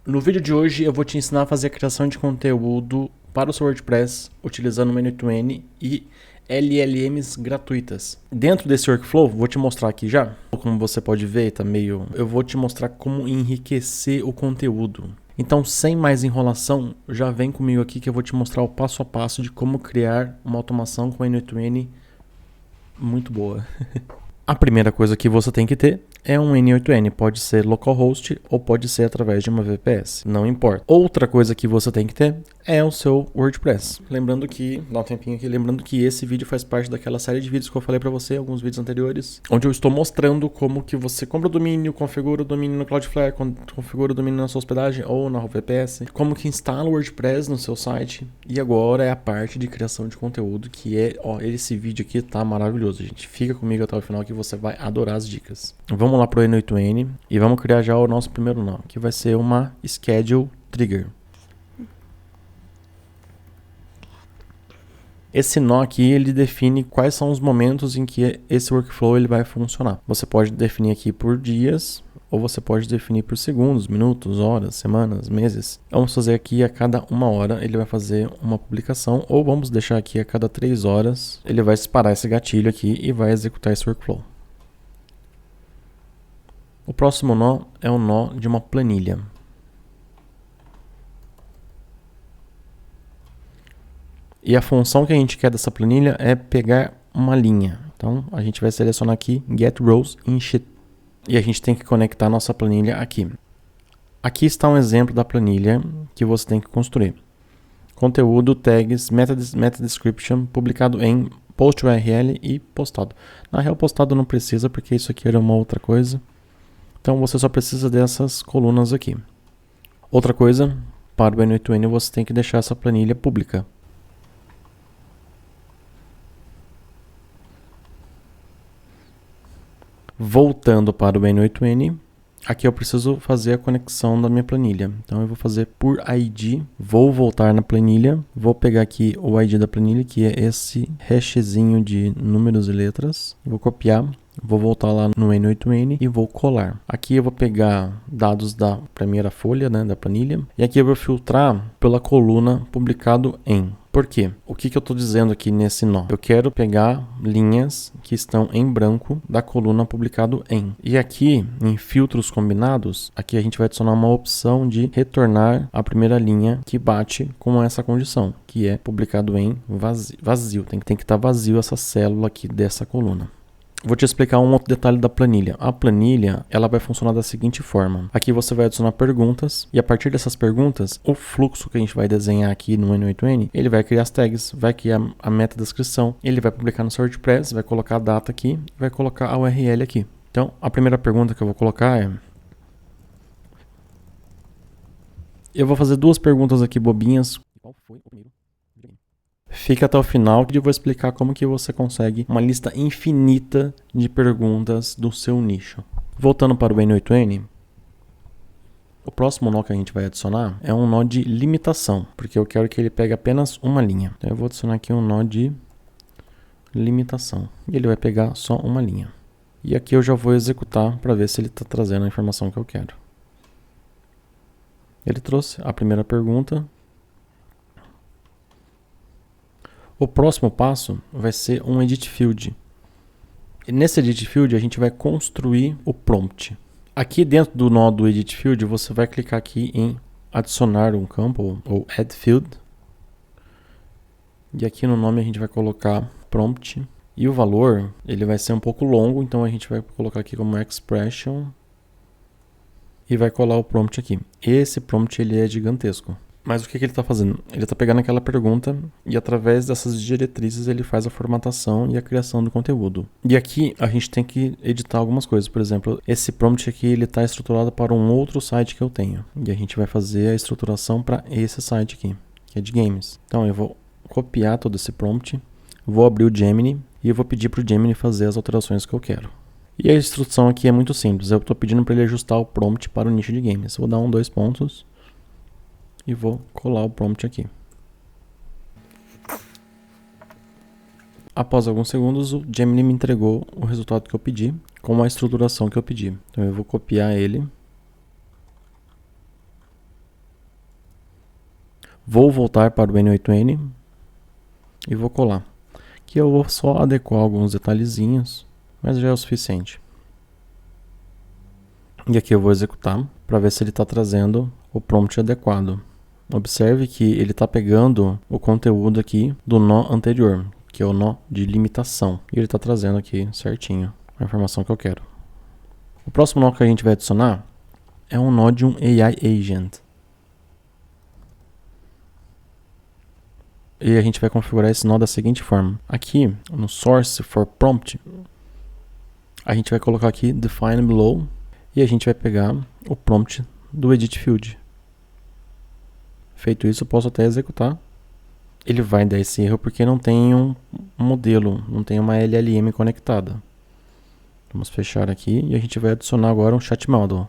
No vídeo de hoje eu vou te ensinar a fazer a criação de conteúdo para o seu WordPress utilizando o Many-to-Many e LLMs gratuitas. Dentro desse workflow, vou te mostrar aqui já, como você pode ver, eu vou te mostrar como enriquecer o conteúdo. Então, sem mais enrolação, já vem comigo aqui que eu vou te mostrar o passo a passo de como criar uma automação com Many-to-Many muito boa. A primeira coisa que você tem que ter é um N8N, pode ser localhost ou pode ser através de uma VPS, não importa. Outra coisa que você tem que ter é o seu WordPress. Lembrando que, dá um tempinho aqui, lembrando que esse vídeo faz parte daquela série de vídeos que eu falei para você, alguns vídeos anteriores, onde eu estou mostrando como que você compra o domínio, configura o domínio no Cloudflare, configura o domínio na sua hospedagem ou na VPS, como que instala o WordPress no seu site. E agora é a parte de criação de conteúdo, que é, ó, esse vídeo aqui tá maravilhoso, gente. Fica comigo até o final que você vai adorar as dicas. Vamos lá pro N8N e vamos criar já o nosso primeiro nó, que vai ser uma Schedule Trigger. Esse nó aqui, ele define quais são os momentos em que esse workflow ele vai funcionar. Você pode definir aqui por dias, ou você pode definir por segundos, minutos, horas, semanas, meses. Vamos fazer aqui a cada 1 hora, ele vai fazer uma publicação, ou vamos deixar aqui a cada 3 horas, ele vai disparar esse gatilho aqui e vai executar esse workflow. O próximo nó é o nó de uma planilha. E a função que a gente quer dessa planilha é pegar uma linha. Então, a gente vai selecionar aqui Get Rows in Sheet. E a gente tem que conectar a nossa planilha aqui. Aqui está um exemplo da planilha que você tem que construir. Conteúdo, tags, meta description, publicado em post URL e postado. Na real, postado não precisa, porque isso aqui era uma outra coisa. Então, você só precisa dessas colunas aqui. Outra coisa, para o N8N, você tem que deixar essa planilha pública. Voltando para o N8N, aqui eu preciso fazer a conexão da minha planilha. Então eu vou fazer por ID, vou voltar na planilha, vou pegar aqui o ID da planilha, que é esse hashzinho de números e letras, vou copiar, vou voltar lá no N8N e vou colar. Aqui eu vou pegar dados da primeira folha, né, da planilha, e aqui eu vou filtrar pela coluna publicado em. Por quê? O que eu estou dizendo aqui nesse nó? Eu quero pegar linhas que estão em branco da coluna publicado em. E aqui, em filtros combinados, aqui a gente vai adicionar uma opção de retornar a primeira linha que bate com essa condição, que é publicado em vazio. Tem que estar vazio essa célula aqui dessa coluna. Vou te explicar um outro detalhe da planilha. A planilha, ela vai funcionar da seguinte forma. Aqui você vai adicionar perguntas e a partir dessas perguntas, o fluxo que a gente vai desenhar aqui no N8N, ele vai criar as tags, vai criar a meta descrição, ele vai publicar no seu WordPress, vai colocar a data aqui, vai colocar a URL aqui. Então, a primeira pergunta que eu vou colocar é... Eu vou fazer 2 perguntas aqui bobinhas. Qual foi o primeiro? Fica até o final que eu vou explicar como que você consegue uma lista infinita de perguntas do seu nicho. Voltando para o N8N, o próximo nó que a gente vai adicionar é um nó de limitação, porque eu quero que ele pegue apenas uma linha. Então eu vou adicionar aqui um nó de limitação e ele vai pegar só uma linha. E aqui eu já vou executar para ver se ele está trazendo a informação que eu quero. Ele trouxe a primeira pergunta. O próximo passo vai ser um Edit Field. E nesse Edit Field a gente vai construir o prompt. Aqui dentro do nó do Edit Field você vai clicar aqui em adicionar um campo ou Add Field. E aqui no nome a gente vai colocar prompt. E o valor ele vai ser um pouco longo, então a gente vai colocar aqui como expression. E vai colar o prompt aqui. Esse prompt ele é gigantesco. Mas o que ele está fazendo? Ele está pegando aquela pergunta e através dessas diretrizes ele faz a formatação e a criação do conteúdo. E aqui a gente tem que editar algumas coisas. Por exemplo, esse prompt aqui ele está estruturado para um outro site que eu tenho. E a gente vai fazer a estruturação para esse site aqui, que é de games. Então eu vou copiar todo esse prompt, vou abrir o Gemini e eu vou pedir para o Gemini fazer as alterações que eu quero. E a instrução aqui é muito simples. Eu estou pedindo para ele ajustar o prompt para o nicho de games. Vou dar 2 pontos. E vou colar o prompt aqui. Após alguns segundos, o Gemini me entregou o resultado que eu pedi, com a estruturação que eu pedi. Então eu vou copiar ele Vou voltar para o N8N e vou colar. Aqui eu vou só adequar alguns detalhezinhos, mas já é o suficiente. E aqui eu vou executar para ver se ele está trazendo o prompt adequado. Observe que ele está pegando o conteúdo aqui do nó anterior, que é o nó de limitação. E ele está trazendo aqui certinho a informação que eu quero. O próximo nó que a gente vai adicionar é um nó de um AI Agent. E a gente vai configurar esse nó da seguinte forma. Aqui no Source for Prompt, a gente vai colocar aqui Define Below e a gente vai pegar o prompt do Edit Field. Feito isso, eu posso até executar. Ele vai dar esse erro porque não tem um modelo, não tem uma LLM conectada. Vamos fechar aqui e a gente vai adicionar agora um Chat Model.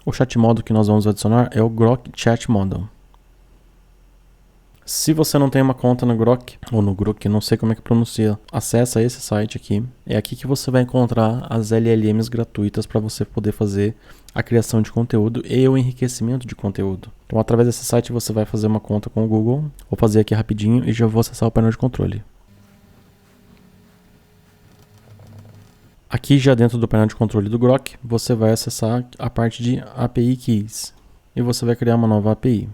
O Chat Model que nós vamos adicionar é o Grok Chat Model. Se você não tem uma conta no Grok, ou no Grok, não sei como é que pronuncia, acessa esse site aqui. É aqui que você vai encontrar as LLMs gratuitas para você poder fazer a criação de conteúdo e o enriquecimento de conteúdo. Então, através desse site, você vai fazer uma conta com o Google. Vou fazer aqui rapidinho e já vou acessar o painel de controle. Aqui já dentro do painel de controle do Grok, você vai acessar a parte de API Keys. E você vai criar uma nova API.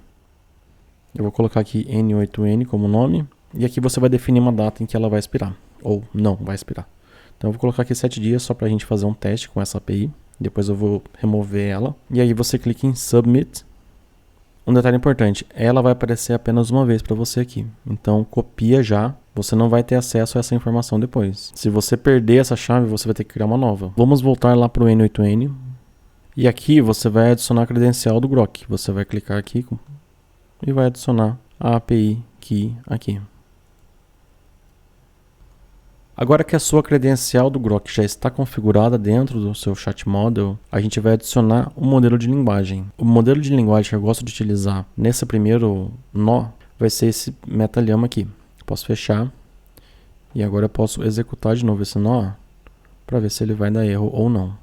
Eu vou colocar aqui N8N como nome. E aqui você vai definir uma data em que ela vai expirar. Ou não vai expirar. Então eu vou colocar aqui 7 dias só para a gente fazer um teste com essa API. Depois eu vou remover ela. E aí você clica em Submit. Um detalhe importante, ela vai aparecer apenas uma vez para você aqui. Então copia já. Você não vai ter acesso a essa informação depois. Se você perder essa chave, você vai ter que criar uma nova. Vamos voltar lá para o N8N. E aqui você vai adicionar a credencial do Grok. Você vai clicar aqui e vai adicionar a API Key aqui. Agora que a sua credencial do Grok já está configurada dentro do seu Chat Model, a gente vai adicionar um modelo de linguagem. O modelo de linguagem que eu gosto de utilizar nesse primeiro nó vai ser esse MetaLlama aqui. Posso fechar e agora eu posso executar de novo esse nó para ver se ele vai dar erro ou não.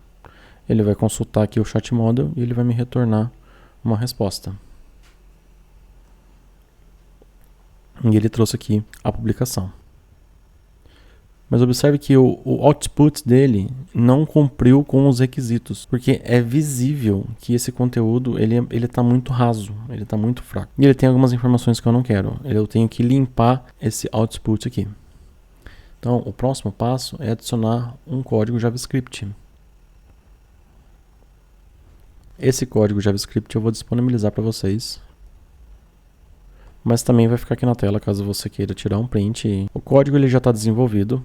Ele vai consultar aqui o Chat Model e ele vai me retornar uma resposta. E ele trouxe aqui a publicação. Mas observe que o output dele não cumpriu com os requisitos, porque é visível que esse conteúdo ele está muito raso, ele está muito fraco. E ele tem algumas informações que eu não quero. Eu tenho que limpar esse output aqui. Então, o próximo passo é adicionar um código JavaScript. Esse código JavaScript eu vou disponibilizar para vocês. Mas também vai ficar aqui na tela caso você queira tirar um print. O código ele já está desenvolvido.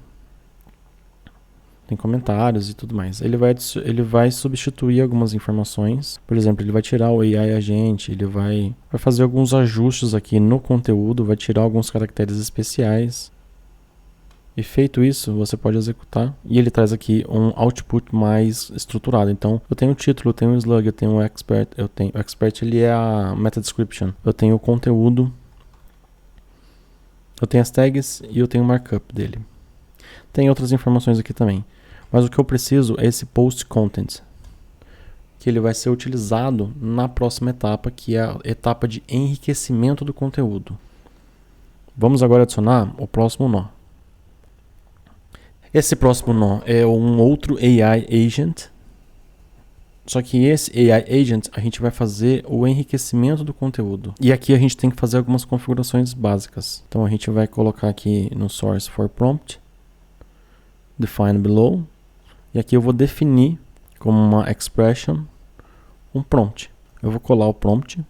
Tem comentários e tudo mais. Ele vai substituir algumas informações. Por exemplo, ele vai tirar o AI agente, ele vai fazer alguns ajustes aqui no conteúdo, vai tirar alguns caracteres especiais. E feito isso, você pode executar. E ele traz aqui um output mais estruturado. Então, eu tenho o título, eu tenho o slug, eu tenho o expert. O expert ele é a meta description. Eu tenho o conteúdo. Eu tenho as tags e eu tenho o markup dele. Tem outras informações aqui também. Mas o que eu preciso é esse post content, que ele vai ser utilizado na próxima etapa, que é a etapa de enriquecimento do conteúdo. Vamos agora adicionar o próximo nó. Esse próximo nó é um outro AI Agent. Só que esse AI Agent, a gente vai fazer o enriquecimento do conteúdo. E aqui a gente tem que fazer algumas configurações básicas. Então a gente vai colocar aqui no Source for Prompt, Define Below. E aqui eu vou definir como uma expression um prompt. Eu vou colar o prompt.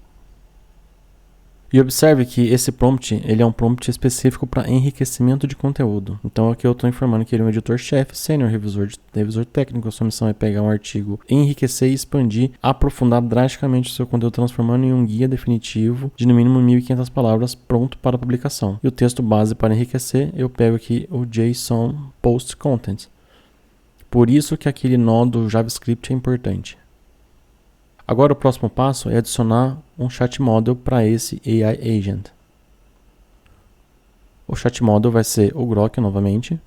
E observe que esse prompt ele é um prompt específico para enriquecimento de conteúdo. Então aqui eu estou informando que ele é um editor-chefe, sênior, revisor técnico. A sua missão é pegar um artigo, enriquecer e expandir, aprofundar drasticamente o seu conteúdo, transformando em um guia definitivo de no mínimo 1.500 palavras pronto para publicação. E o texto base para enriquecer, eu pego aqui o JSON Post Content. Por isso que aquele nó do JavaScript é importante. Agora o próximo passo é adicionar um Chat Model para esse AI Agent. O Chat Model vai ser o Grok novamente.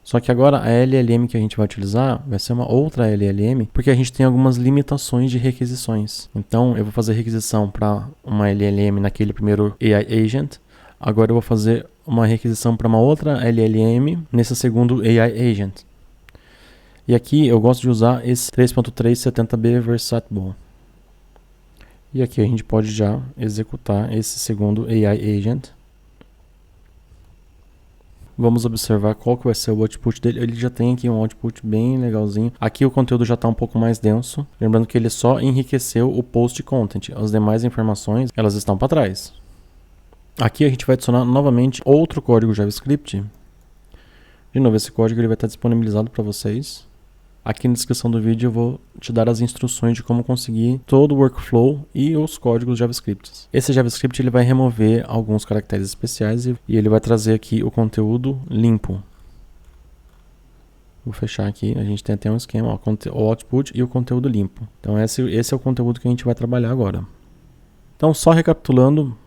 Só que agora a LLM que a gente vai utilizar vai ser uma outra LLM, porque a gente tem algumas limitações de requisições. Então eu vou fazer requisição para uma LLM naquele primeiro AI Agent. Agora eu vou fazer uma requisição para uma outra LLM nesse segundo AI Agent. E aqui eu gosto de usar esse 3.370B Versatile. E aqui a gente pode já executar esse segundo AI Agent. Vamos observar qual que vai ser o output dele. Ele já tem aqui um output bem legalzinho. Aqui o conteúdo já está um pouco mais denso. Lembrando que ele só enriqueceu o post content. As demais informações, elas estão para trás. Aqui a gente vai adicionar novamente outro código JavaScript. De novo, esse código ele vai estar disponibilizado para vocês. Aqui na descrição do vídeo eu vou te dar as instruções de como conseguir todo o workflow e os códigos JavaScript. Esse JavaScript ele vai remover alguns caracteres especiais e ele vai trazer aqui o conteúdo limpo. Vou fechar aqui, a gente tem até um esquema, ó, o output e o conteúdo limpo. Então esse é o conteúdo que a gente vai trabalhar agora. Então só recapitulando,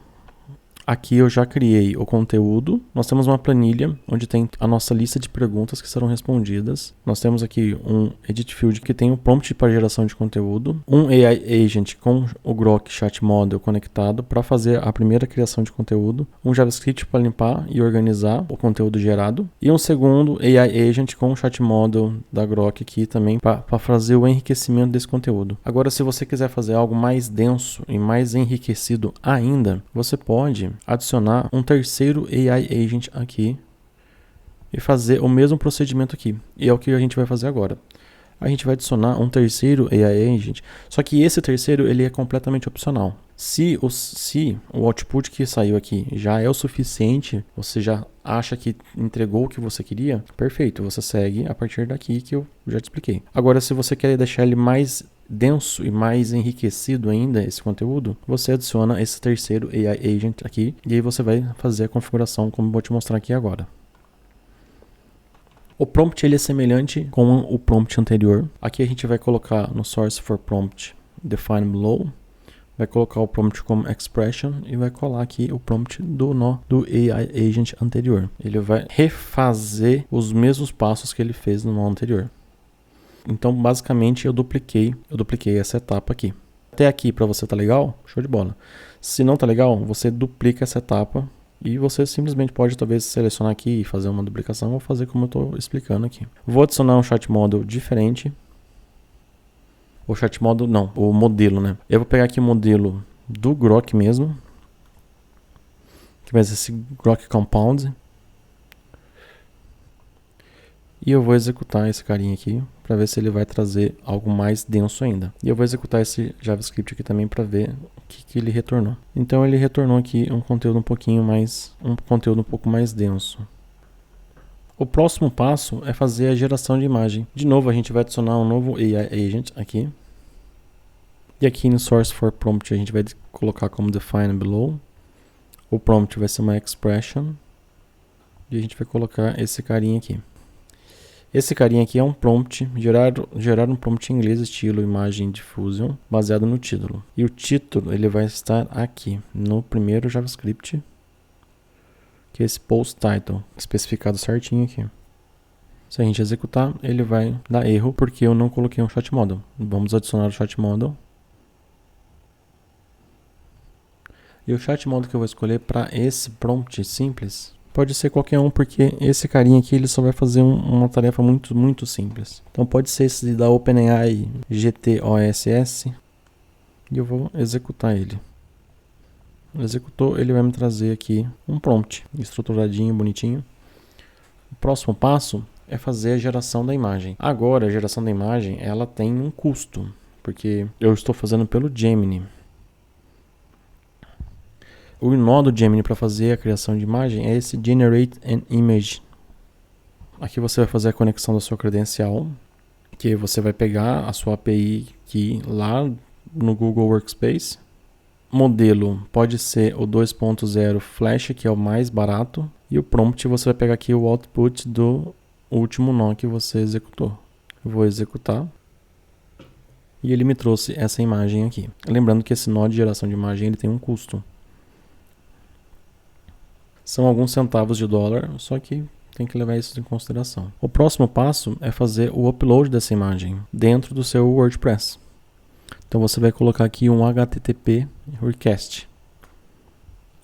aqui eu já criei o conteúdo. Nós temos uma planilha onde tem a nossa lista de perguntas que serão respondidas. Nós temos aqui um Edit Field que tem o prompt para geração de conteúdo. Um AI Agent com o Grok Chat Model conectado para fazer a primeira criação de conteúdo. Um JavaScript para limpar e organizar o conteúdo gerado. E um segundo AI Agent com o Chat Model da Grok aqui também para fazer o enriquecimento desse conteúdo. Agora, se você quiser fazer algo mais denso e mais enriquecido ainda, você pode adicionar um terceiro AI Agent aqui e fazer o mesmo procedimento aqui. E é o que a gente vai fazer agora. A gente vai adicionar um terceiro AI Agent, só que esse terceiro ele é completamente opcional. Se o output que saiu aqui já é o suficiente, você já acha que entregou o que você queria, perfeito, você segue a partir daqui que eu já te expliquei. Agora, se você quer deixar ele mais denso e mais enriquecido ainda esse conteúdo, você adiciona esse terceiro AI Agent aqui e aí você vai fazer a configuração como eu vou te mostrar aqui agora. O prompt ele é semelhante com o prompt anterior. Aqui a gente vai colocar no source for prompt define below, vai colocar o prompt como expression e vai colar aqui o prompt do AI Agent anterior. Ele vai refazer os mesmos passos que ele fez no nó anterior. Então, basicamente, eu dupliquei essa etapa aqui. Até aqui, para você tá legal? Show de bola. Se não tá legal, você duplica essa etapa e você simplesmente pode, talvez, selecionar aqui e fazer uma duplicação ou fazer como eu estou explicando aqui. Vou adicionar um chat model diferente. O chat model, não, o modelo, né? Eu vou pegar aqui o modelo do Grok mesmo, que vai ser esse Grok Compound. E eu vou executar esse carinha aqui para ver se ele vai trazer algo mais denso ainda. E eu vou executar esse JavaScript aqui também para ver o que ele retornou. Então ele retornou aqui um conteúdo um pouco mais denso. O próximo passo é fazer a geração de imagem. De novo, a gente vai adicionar um novo AI Agent aqui. E aqui no source for prompt a gente vai colocar como define below. O prompt vai ser uma expression. E a gente vai colocar esse carinha aqui. Esse carinha aqui é um prompt, gerar um prompt em inglês estilo imagem diffusion, baseado no título. E o título ele vai estar aqui, no primeiro JavaScript, que é esse post title, especificado certinho aqui. Se a gente executar, ele vai dar erro, porque eu não coloquei um chat model. Vamos adicionar o chat model. E o chat model que eu vou escolher para esse prompt simples pode ser qualquer um, porque esse carinha aqui ele só vai fazer uma tarefa muito simples. Então pode ser esse da OpenAI GTOSS e eu vou executar ele. Executou, ele vai me trazer aqui um prompt estruturadinho, bonitinho. O próximo passo é fazer a geração da imagem. Agora a geração da imagem ela tem um custo, porque eu estou fazendo pelo Gemini. O nó do Gemini para fazer a criação de imagem é esse Generate an Image. Aqui você vai fazer a conexão da sua credencial, que você vai pegar a sua API aqui lá no Google Workspace. Modelo pode ser o 2.0 Flash, que é o mais barato. E o prompt você vai pegar aqui o output do último nó que você executou. Eu vou executar. E ele me trouxe essa imagem aqui. Lembrando que esse nó de geração de imagem ele tem um custo. São alguns centavos de dólar, só que tem que levar isso em consideração. O próximo passo é fazer o upload dessa imagem dentro do seu WordPress. Então você vai colocar aqui um HTTP request.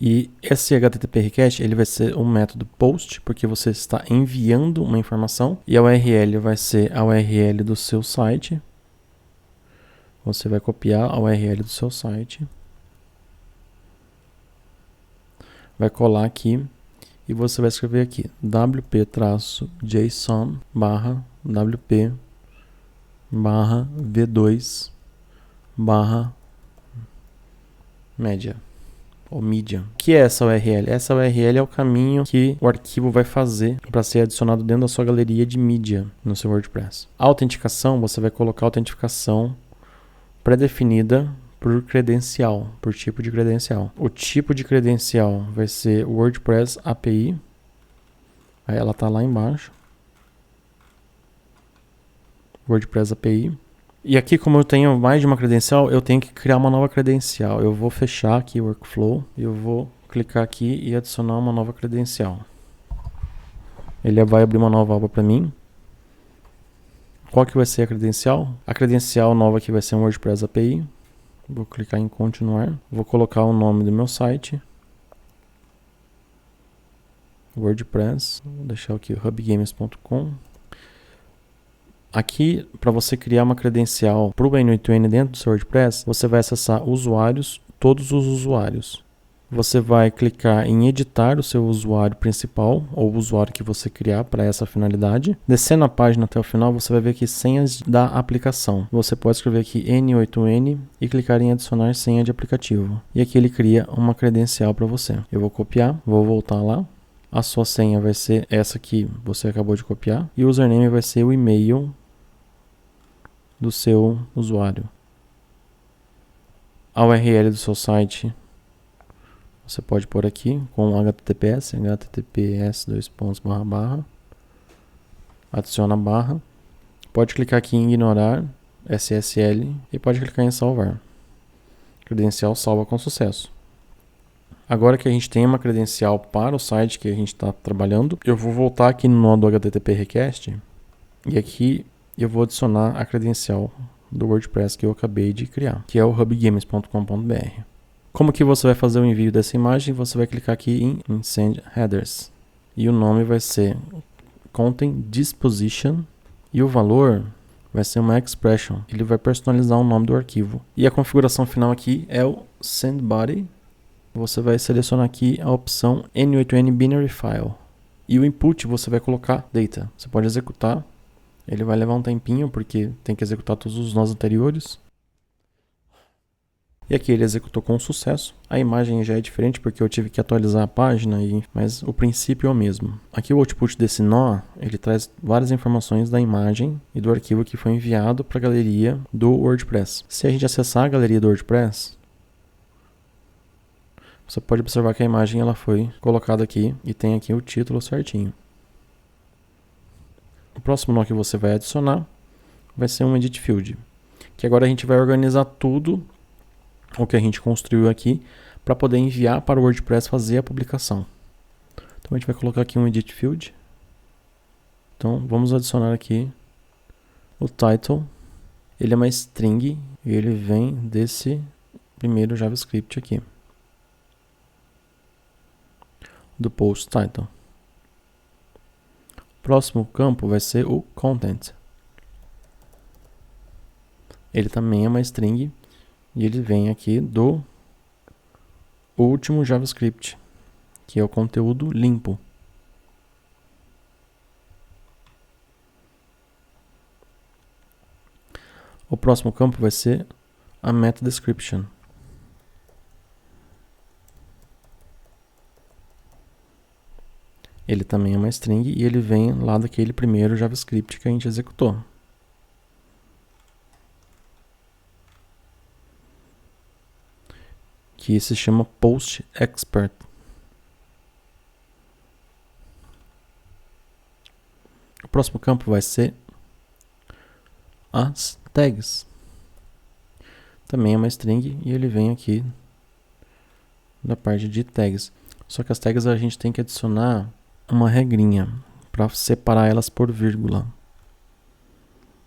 E esse HTTP request ele vai ser um método post, porque você está enviando uma informação. E a URL vai ser a URL do seu site. Você vai copiar a URL do seu site. Vai colar aqui. E você vai escrever aqui wp-json wp v2 média ou media. O que é essa URL? Essa URL é o caminho que o arquivo vai fazer para ser adicionado dentro da sua galeria de mídia no seu WordPress. A autenticação, você vai colocar a autenticação pré-definida por credencial, por tipo de credencial. O tipo de credencial vai ser WordPress API. Aí ela está lá embaixo. WordPress API. E aqui, como eu tenho mais de uma credencial, eu tenho que criar uma nova credencial. Eu vou fechar aqui o workflow. Eu vou clicar aqui e adicionar uma nova credencial. Ele vai abrir uma nova aba para mim. Qual que vai ser a credencial? A credencial nova aqui vai ser um WordPress API. Vou clicar em continuar. Vou colocar o nome do meu site. WordPress. Vou deixar aqui hubgames.com. Aqui, para você criar uma credencial para o N8N dentro do seu WordPress, você vai acessar usuários, todos os usuários. Você vai clicar em editar o seu usuário principal, ou o usuário que você criar para essa finalidade. Descendo a página até o final, você vai ver aqui senhas da aplicação. Você pode escrever aqui N8N e clicar em adicionar senha de aplicativo. E aqui ele cria uma credencial para você. Eu vou copiar, vou voltar lá. A sua senha vai ser essa que você acabou de copiar. E o username vai ser o e-mail do seu usuário. A URL do seu site você pode pôr aqui com https adiciona barra. Pode clicar aqui em ignorar SSL e pode clicar em salvar. Credencial salva com sucesso. Agora que a gente tem uma credencial para o site que a gente está trabalhando, eu vou voltar aqui no nó do HTTP request e aqui eu vou adicionar a credencial do WordPress que eu acabei de criar, que é o hubgames.com.br. Como que você vai fazer o envio dessa imagem? Você vai clicar aqui em Send Headers e o nome vai ser Content Disposition e o valor vai ser uma expression. Ele vai personalizar o nome do arquivo. E a configuração final aqui é o Send Body. Você vai selecionar aqui a opção N8N Binary File. E o input você vai colocar data. Você pode executar. Ele vai levar um tempinho porque tem que executar todos os nós anteriores. E aqui ele executou com sucesso. A imagem já é diferente porque eu tive que atualizar a página, mas o princípio é o mesmo. Aqui o output desse nó, ele traz várias informações da imagem e do arquivo que foi enviado para a galeria do WordPress. Se a gente acessar a galeria do WordPress, você pode observar que a imagem ela foi colocada aqui e tem aqui o título certinho. O próximo nó que você vai adicionar vai ser um Edit Field, que agora a gente vai organizar tudo o que a gente construiu aqui para poder enviar para o WordPress fazer a publicação. Então a gente vai colocar aqui um Edit Field. Então vamos adicionar aqui o title. Ele é uma string e ele vem desse primeiro JavaScript aqui, do post title. O próximo campo vai ser o content. Ele também é uma string e ele vem aqui do último JavaScript, que é o conteúdo limpo. O próximo campo vai ser a meta description. Ele também é uma string e ele vem lá daquele primeiro JavaScript que a gente executou. Que se chama Post Expert. O próximo campo vai ser as tags. Também é uma string e ele vem aqui da parte de tags. Só que as tags a gente tem que adicionar uma regrinha, para separar elas por vírgula.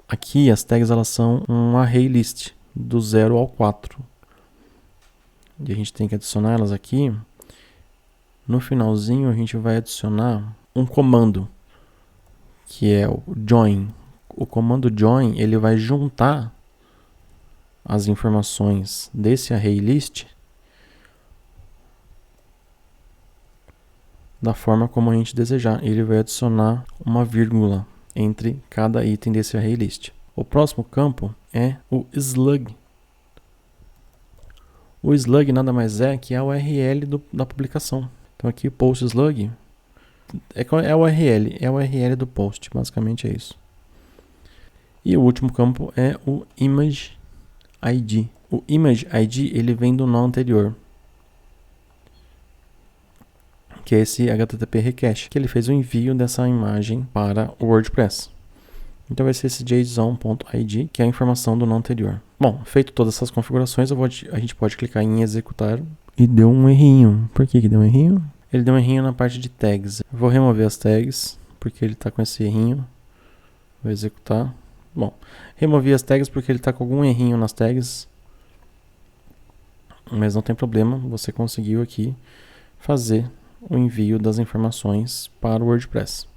Aqui as tags elas são um array list do 0 ao 4. E a gente tem que adicionar elas aqui. No finalzinho a gente vai adicionar um comando, que é o join. O comando join, ele vai juntar as informações desse array list da forma como a gente desejar. Ele vai adicionar uma vírgula entre cada item desse array list. O próximo campo é o slug. O slug nada mais é que a URL da publicação. Então aqui post slug é o URL do post, basicamente é isso. E o último campo é o image ID. O image ID ele vem do nó anterior, que é esse HTTP request, que ele fez o envio dessa imagem para o WordPress. Então vai ser esse json.id, que é a informação do nó anterior. Bom, feito todas essas configurações, a gente pode clicar em executar e deu um errinho. Por que deu um errinho? Ele deu um errinho na parte de tags. Eu vou remover as tags, porque ele está com esse errinho. Vou executar. Bom, removi as tags porque ele está com algum errinho nas tags. Mas não tem problema, você conseguiu aqui fazer o envio das informações para o WordPress.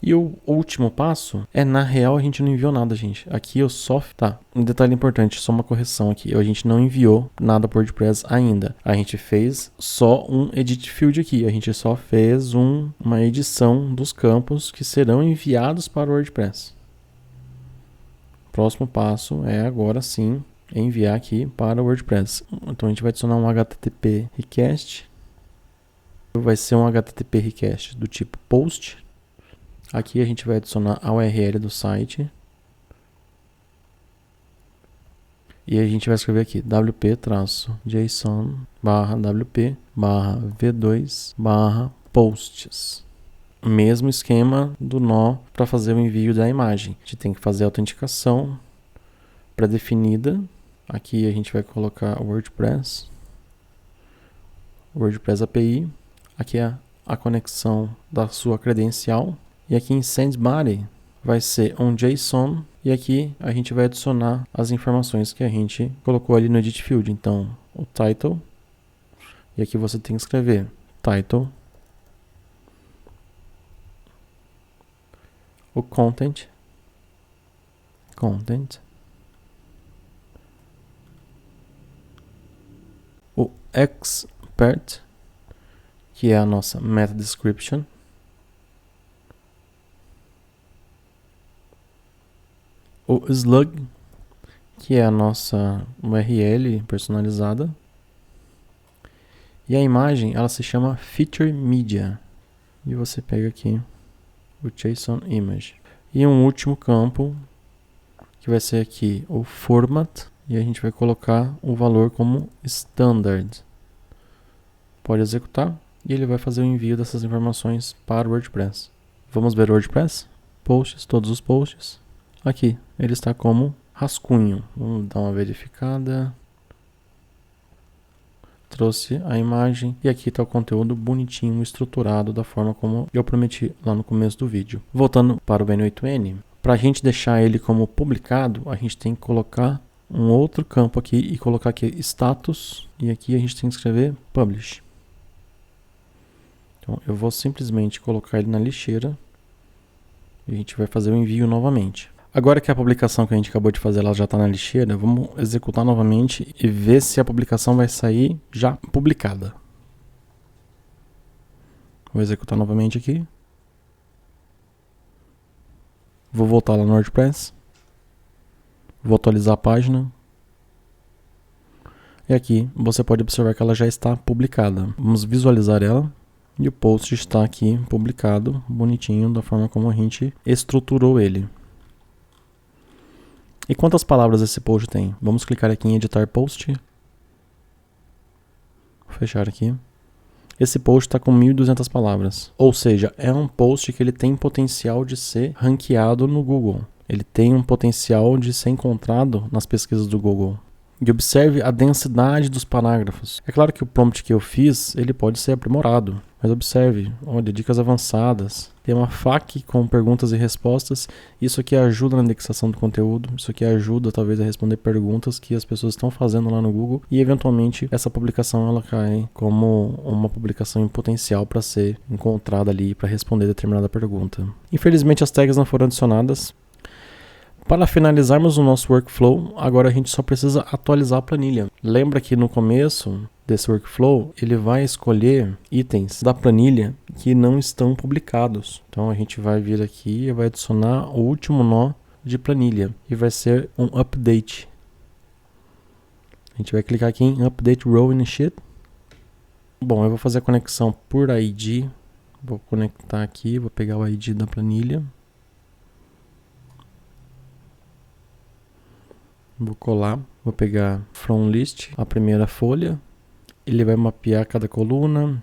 E o último passo é, na real, a gente não enviou nada, gente. Aqui eu só... Tá, um detalhe importante, só uma correção aqui. A gente não enviou nada para o WordPress ainda. A gente fez só um edit field aqui. A gente só fez uma edição dos campos que serão enviados para o WordPress. Próximo passo é agora sim enviar aqui para o WordPress. Então a gente vai adicionar um HTTP request. Vai ser um HTTP request do tipo post. Aqui a gente vai adicionar a URL do site. E a gente vai escrever aqui wp-json/wp/v2/posts. Mesmo esquema do nó para fazer o envio da imagem. A gente tem que fazer a autenticação pré-definida. Aqui a gente vai colocar o WordPress API. Aqui é a conexão da sua credencial. E aqui em SendBody vai ser um JSON. E aqui a gente vai adicionar as informações que a gente colocou ali no edit field. Então, o title. E aqui você tem que escrever title. O content. O expert, que é a nossa meta description. O slug, que é a nossa URL personalizada. E a imagem, ela se chama Feature Media. E você pega aqui o JSON Image. E um último campo, que vai ser aqui o Format. E a gente vai colocar o valor como Standard. Pode executar. E ele vai fazer o envio dessas informações para o WordPress. Vamos ver o WordPress. Posts, todos os posts. Aqui, ele está como rascunho. Vamos dar uma verificada. Trouxe a imagem e aqui está o conteúdo bonitinho, estruturado da forma como eu prometi lá no começo do vídeo. Voltando para o N8N, para a gente deixar ele como publicado, a gente tem que colocar um outro campo aqui e colocar aqui status, e aqui a gente tem que escrever publish. Então eu vou simplesmente colocar ele na lixeira e a gente vai fazer o envio novamente. Agora que a publicação que a gente acabou de fazer ela já está na lixeira, vamos executar novamente e ver se a publicação vai sair já publicada. Vou executar novamente aqui. Vou voltar lá no WordPress. Vou atualizar a página. E aqui você pode observar que ela já está publicada. Vamos visualizar ela. E o post está aqui publicado, bonitinho, da forma como a gente estruturou ele. E quantas palavras esse post tem? Vamos clicar aqui em editar post. Vou fechar aqui. Esse post está com 1.200 palavras. Ou seja, é um post que ele tem potencial de ser ranqueado no Google. Ele tem um potencial de ser encontrado nas pesquisas do Google. E observe a densidade dos parágrafos. É claro que o prompt que eu fiz, ele pode ser aprimorado. Mas observe, olha, dicas avançadas. Tem uma FAQ com perguntas e respostas. Isso aqui ajuda na indexação do conteúdo. Isso aqui ajuda talvez a responder perguntas que as pessoas estão fazendo lá no Google. E eventualmente essa publicação ela cai como uma publicação em potencial para ser encontrada ali para responder determinada pergunta. Infelizmente as tags não foram adicionadas. Para finalizarmos o nosso workflow, agora a gente só precisa atualizar a planilha. Lembra que no começo desse workflow, ele vai escolher itens da planilha que não estão publicados. Então a gente vai vir aqui e vai adicionar o último nó de planilha, e vai ser um update. A gente vai clicar aqui em Update Row in Sheet. Bom, eu vou fazer a conexão por ID. Vou conectar aqui, vou pegar o ID da planilha. Vou colar, vou pegar From List, a primeira folha. Ele vai mapear cada coluna.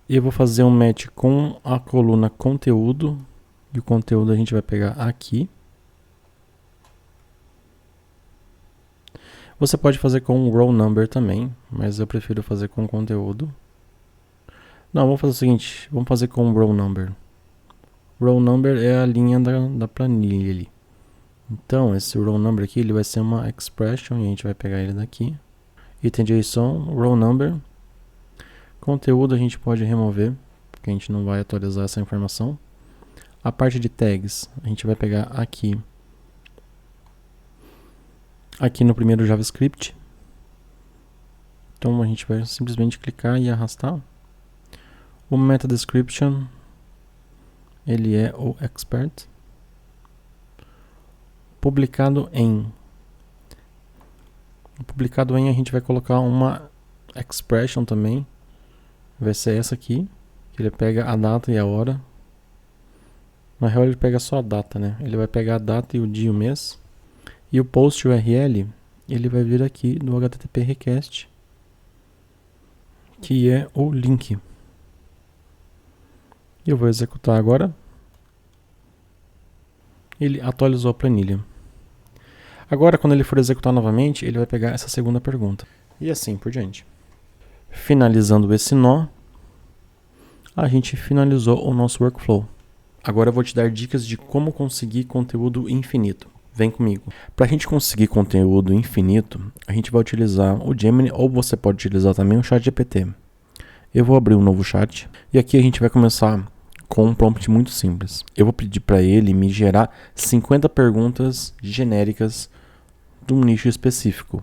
E eu vou fazer um match com a coluna conteúdo. E o conteúdo a gente vai pegar aqui. Você pode fazer com o row number também, mas eu prefiro fazer com conteúdo. Não, vamos fazer o seguinte, vamos fazer com o row number. Row number é a linha da planilha ali. Então, esse row number aqui, ele vai ser uma expression, e a gente vai pegar ele daqui. Item JSON, row number. Conteúdo a gente pode remover, porque a gente não vai atualizar essa informação. A parte de tags, a gente vai pegar aqui. Aqui no primeiro JavaScript. Então, a gente vai simplesmente clicar e arrastar. O meta description, ele é o expert. Publicado em. Publicado em a gente vai colocar uma expression também. Vai ser essa aqui. Que ele pega a data e a hora. Na real ele pega só a data, né? Ele vai pegar a data e o dia e o mês. E o post URL, ele vai vir aqui do HTTP request. Que é o link. Eu vou executar agora. Ele atualizou a planilha. Agora, quando ele for executar novamente, ele vai pegar essa segunda pergunta. E assim por diante. Finalizando esse nó, a gente finalizou o nosso workflow. Agora eu vou te dar dicas de como conseguir conteúdo infinito. Vem comigo. Para a gente conseguir conteúdo infinito, a gente vai utilizar o Gemini, ou você pode utilizar também o ChatGPT. Eu vou abrir um novo chat e aqui a gente vai começar com um prompt muito simples. Eu vou pedir para ele me gerar 50 perguntas genéricas de um nicho específico.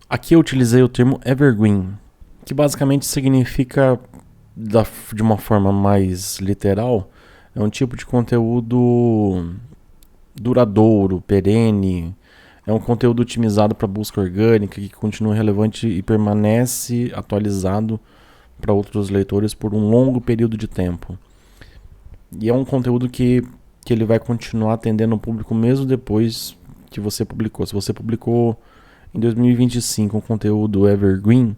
Aqui eu utilizei o termo evergreen, que basicamente significa, de uma forma mais literal, é um tipo de conteúdo duradouro, perene. É um conteúdo otimizado para busca orgânica, que continua relevante e permanece atualizado para outros leitores por um longo período de tempo. E é um conteúdo que ele vai continuar atendendo o público mesmo depois que você publicou. Se você publicou em 2025 um conteúdo evergreen,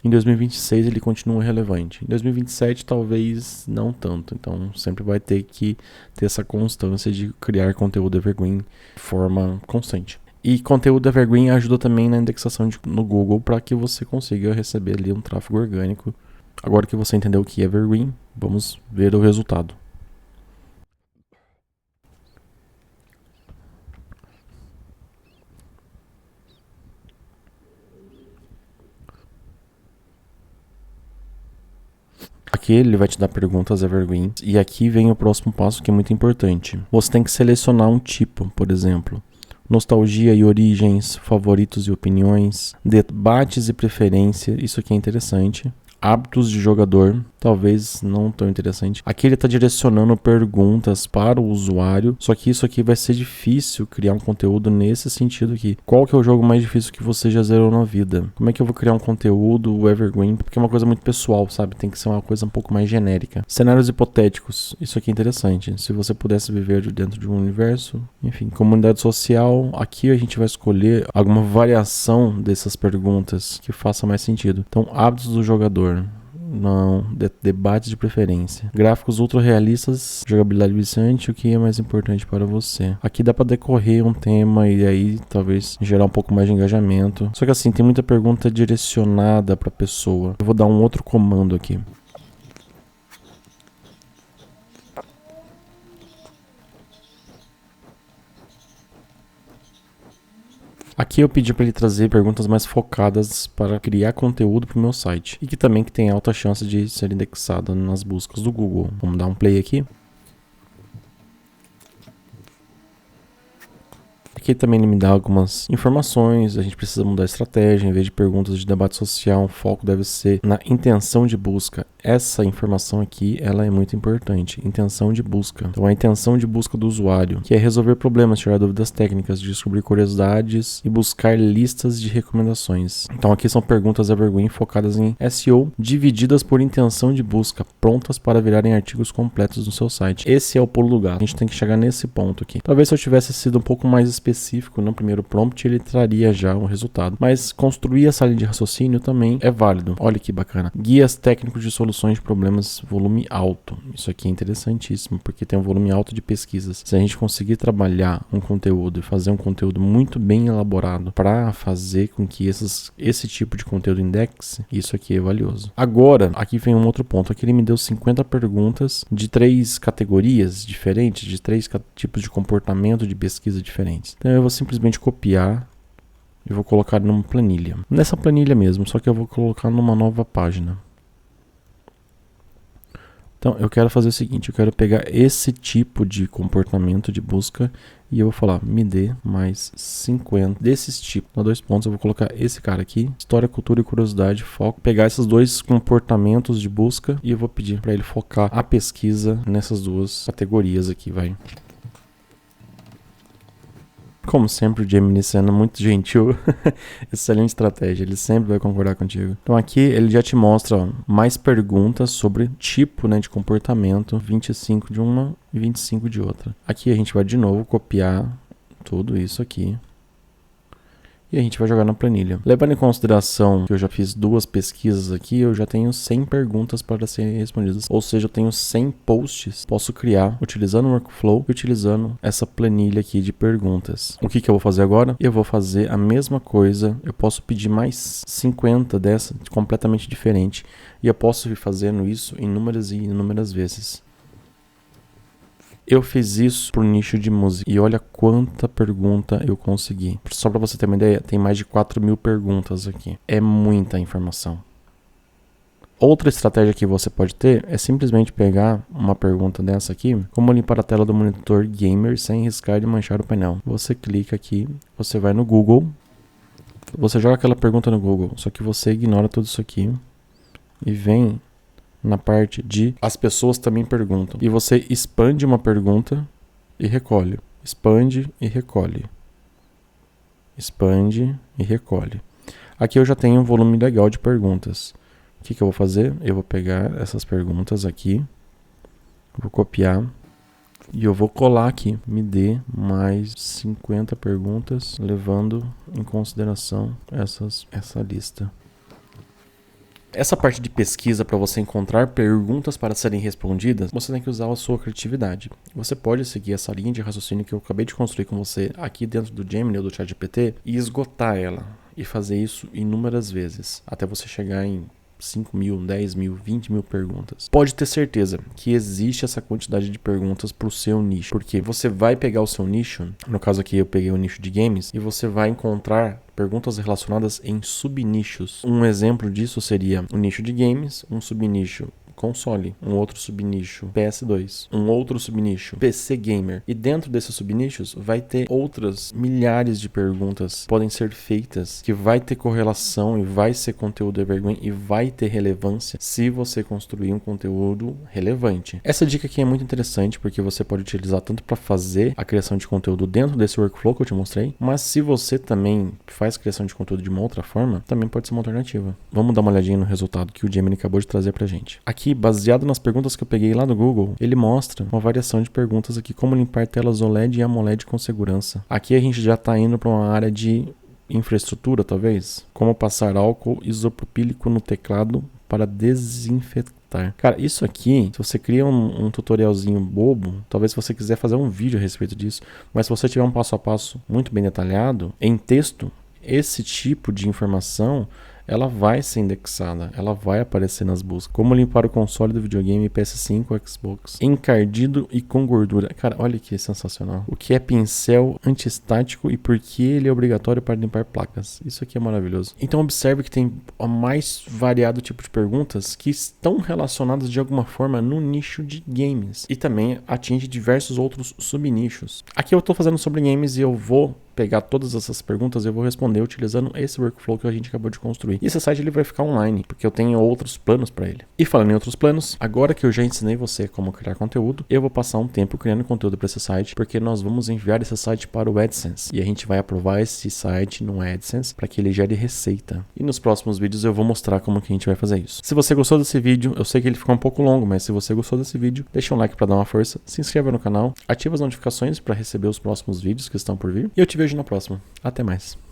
em 2026 ele continua relevante. Em 2027 talvez não tanto. Então sempre vai ter que ter essa constância de criar conteúdo evergreen de forma constante. E conteúdo evergreen ajuda também na indexação no Google para que você consiga receber ali um tráfego orgânico. Agora que você entendeu o que é evergreen, vamos ver o resultado. Aqui ele vai te dar perguntas evergreen. E aqui vem o próximo passo que é muito importante. Você tem que selecionar um tipo, por exemplo. Nostalgia e origens, favoritos e opiniões, debates e preferência, isso aqui é interessante. Hábitos de jogador, talvez não tão interessante. Aqui ele está direcionando perguntas para o usuário, só que isso aqui vai ser difícil criar um conteúdo nesse sentido aqui. Qual que é o jogo mais difícil que você já zerou na vida? Como é que eu vou criar um conteúdo evergreen? Porque é uma coisa muito pessoal, sabe? Tem que ser uma coisa um pouco mais genérica. Cenários hipotéticos, isso aqui é interessante. Se você pudesse viver dentro de um universo, enfim, comunidade social, aqui a gente vai escolher alguma variação dessas perguntas que faça mais sentido. Então, hábitos do jogador. Não, debate de preferência. Gráficos ultra realistas, jogabilidade viciante, o que é mais importante para você? Aqui dá para decorrer um tema e aí talvez gerar um pouco mais de engajamento. Só que assim, tem muita pergunta direcionada para a pessoa. Eu vou dar um outro comando aqui. Aqui eu pedi para ele trazer perguntas mais focadas para criar conteúdo para o meu site. E que também tem alta chance de ser indexada nas buscas do Google. Vamos dar um play aqui. Aqui também ele me dá algumas informações, a gente precisa mudar a estratégia, em vez de perguntas de debate social, o foco deve ser na intenção de busca. Essa informação aqui, ela é muito importante, intenção de busca. Então a intenção de busca do usuário, que é resolver problemas, tirar dúvidas técnicas, descobrir curiosidades e buscar listas de recomendações. Então aqui são perguntas evergreen focadas em SEO, divididas por intenção de busca, prontas para virarem artigos completos no seu site. Esse é o pulo do gato, a gente tem que chegar nesse ponto aqui. Talvez se eu tivesse sido um pouco mais específico no primeiro prompt, ele traria já um resultado. Mas construir essa linha de raciocínio também é válido. Olha que bacana. Guias técnicos de soluções de problemas, volume alto. Isso aqui é interessantíssimo, porque tem um volume alto de pesquisas. Se a gente conseguir trabalhar um conteúdo e fazer um conteúdo muito bem elaborado para fazer com que esse tipo de conteúdo indexe, isso aqui é valioso. Agora, aqui vem um outro ponto. Aqui ele me deu 50 perguntas de 3 categorias diferentes, de 3 tipos de comportamento de pesquisa diferentes. Então eu vou simplesmente copiar e vou colocar numa planilha. Nessa planilha mesmo, só que eu vou colocar numa nova página. Então eu quero fazer o seguinte, eu quero pegar esse tipo de comportamento de busca e eu vou falar, me dê mais 50 desses tipos. Na 2 pontos eu vou colocar esse cara aqui, história, cultura e curiosidade, foco. Pegar esses 2 comportamentos de busca e eu vou pedir para ele focar a pesquisa nessas 2 categorias aqui, vai. Como sempre, o Gemini sendo muito gentil, excelente estratégia, ele sempre vai concordar contigo. Então aqui ele já te mostra mais perguntas sobre tipo, né, de comportamento, 25 de uma e 25 de outra. Aqui a gente vai de novo copiar tudo isso aqui. E a gente vai jogar na planilha. Levando em consideração que eu já fiz 2 pesquisas aqui, eu já tenho 100 perguntas para serem respondidas. Ou seja, eu tenho 100 posts. Posso criar utilizando o workflow e utilizando essa planilha aqui de perguntas. O que eu vou fazer agora? Eu vou fazer a mesma coisa. Eu posso pedir mais 50 dessa, completamente diferente. E eu posso ir fazendo isso inúmeras e inúmeras vezes. Eu fiz isso pro nicho de música e olha quanta pergunta eu consegui. Só para você ter uma ideia, tem mais de 4.000 perguntas aqui. É muita informação. Outra estratégia que você pode ter é simplesmente pegar uma pergunta dessa aqui, como limpar a tela do monitor gamer sem riscar de manchar o painel. Você clica aqui, você vai no Google, você joga aquela pergunta no Google, só que você ignora tudo isso aqui e vem na parte de as pessoas também perguntam. E você expande uma pergunta e recolhe. Expande e recolhe. Expande e recolhe. Aqui eu já tenho um volume legal de perguntas. O que eu vou fazer? Eu vou pegar essas perguntas aqui, vou copiar e eu vou colar aqui. Me dê mais 50 perguntas, levando em consideração essa lista. Essa parte de pesquisa para você encontrar perguntas para serem respondidas, você tem que usar a sua criatividade. Você pode seguir essa linha de raciocínio que eu acabei de construir com você aqui dentro do Gemini ou do ChatGPT e esgotar ela. E fazer isso inúmeras vezes, até você chegar em 5.000, 10.000, 20.000 perguntas. Pode ter certeza que existe essa quantidade de perguntas para o seu nicho. Porque você vai pegar o seu nicho, no caso aqui eu peguei o nicho de games, e você vai encontrar perguntas relacionadas em subnichos. Um exemplo disso seria o nicho de games, um subnicho console, um outro subnicho PS2, um outro subnicho PC gamer. E dentro desses subnichos vai ter outras milhares de perguntas que podem ser feitas, que vai ter correlação e vai ser conteúdo evergreen e vai ter relevância se você construir um conteúdo relevante. Essa dica aqui é muito interessante porque você pode utilizar tanto para fazer a criação de conteúdo dentro desse workflow que eu te mostrei, mas se você também faz criação de conteúdo de uma outra forma, também pode ser uma alternativa. Vamos dar uma olhadinha no resultado que o Gemini acabou de trazer pra gente. Aqui, baseado nas perguntas que eu peguei lá no Google, ele mostra uma variação de perguntas aqui, como limpar telas OLED e AMOLED com segurança. Aqui a gente já está indo para uma área de infraestrutura, talvez, como passar álcool isopropílico no teclado para desinfetar. Cara, isso aqui, se você cria um tutorialzinho bobo, talvez se você quiser fazer um vídeo a respeito disso, mas se você tiver um passo a passo muito bem detalhado, em texto, esse tipo de informação ela vai ser indexada, ela vai aparecer nas buscas. Como limpar o console do videogame PS5 ou Xbox encardido e com gordura. Cara, olha que sensacional. O que é pincel antiestático e por que ele é obrigatório para limpar placas. Isso aqui é maravilhoso. Então observe que tem o mais variado tipo de perguntas que estão relacionadas de alguma forma no nicho de games. E também atinge diversos outros subnichos. Aqui eu estou fazendo sobre games e eu vou pegar todas essas perguntas e eu vou responder utilizando esse workflow que a gente acabou de construir. E esse site ele vai ficar online, porque eu tenho outros planos para ele. E falando em outros planos, agora que eu já ensinei você como criar conteúdo, eu vou passar um tempo criando conteúdo para esse site, porque nós vamos enviar esse site para o AdSense. E a gente vai aprovar esse site no AdSense para que ele gere receita. E nos próximos vídeos eu vou mostrar como que a gente vai fazer isso. Se você gostou desse vídeo, eu sei que ele ficou um pouco longo, mas se você gostou desse vídeo, deixa um like para dar uma força, se inscreva no canal, ativa as notificações para receber os próximos vídeos que estão por vir. E eu te vejo na próxima. Até mais.